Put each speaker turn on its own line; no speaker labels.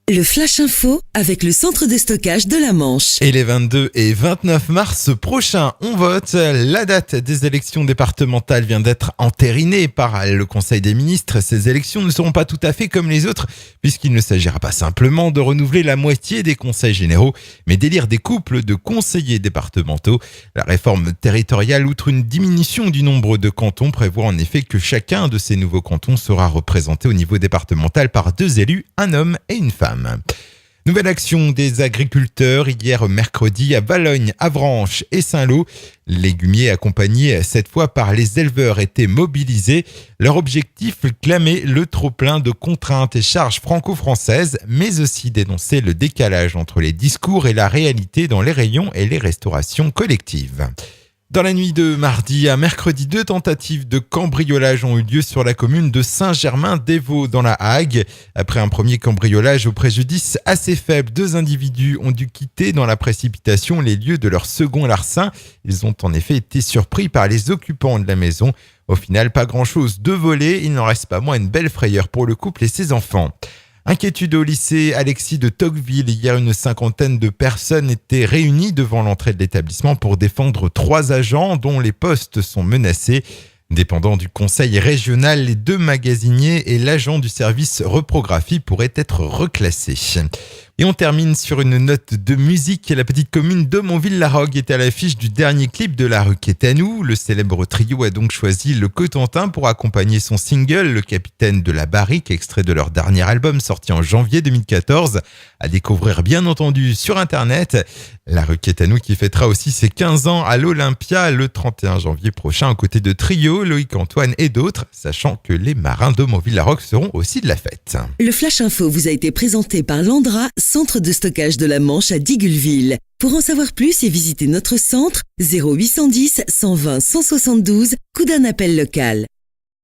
Le Flash Info avec le centre de stockage de la Manche.
Et les 22 et 29 mars prochains, on vote. La date des élections départementales vient d'être entérinée par le Conseil des ministres. Ces élections ne seront pas tout à fait comme les autres, puisqu'il ne s'agira pas simplement de renouveler la moitié des conseils généraux, mais d'élire des couples de conseillers départementaux. La réforme territoriale, outre une diminution du nombre de cantons, prévoit en effet que chacun de ces nouveaux cantons sera représenté au niveau départemental par 2 élus, un homme et une femme. Nouvelle action des agriculteurs hier mercredi à Valognes, Avranches et Saint-Lô. Les légumiers accompagnés cette fois par les éleveurs étaient mobilisés. Leur objectif, clamer le trop-plein de contraintes et charges franco-françaises, mais aussi dénoncer le décalage entre les discours et la réalité dans les rayons et les restaurations collectives. Dans la nuit de mardi à mercredi, 2 tentatives de cambriolage ont eu lieu sur la commune de Saint-Germain-des-Vaux dans la Hague. Après un premier cambriolage au préjudice assez faible, 2 individus ont dû quitter dans la précipitation les lieux de leur second larcin. Ils ont en effet été surpris par les occupants de la maison. Au final, pas grand-chose de volé. Il n'en reste pas moins une belle frayeur pour le couple et ses enfants. Inquiétude au lycée Alexis de Tocqueville. Hier, une 50aine de personnes étaient réunies devant l'entrée de l'établissement pour défendre 3 agents dont les postes sont menacés. Dépendant du conseil régional, les 2 magasiniers et l'agent du service reprographie pourraient être reclassés. Et on termine sur une note de musique. La petite commune de Montville-la-Rogue est à l'affiche du dernier clip de La Rue qui est à nous. Le célèbre trio a donc choisi le Cotentin pour accompagner son single, Le Capitaine de la Barrique, extrait de leur dernier album sorti en janvier 2014. À découvrir bien entendu sur Internet. La Rue qui est à nous qui fêtera aussi ses 15 ans à l'Olympia le 31 janvier prochain aux côtés de Trio, Loïc Antoine et d'autres, sachant que les marins de Montville-la-Rogue seront aussi de la fête.
Le Flash Info vous a été présenté par Landra, centre de stockage de la Manche à Digueulville. Pour en savoir plus et visiter notre centre, 0810 120 172, coup d'un appel local.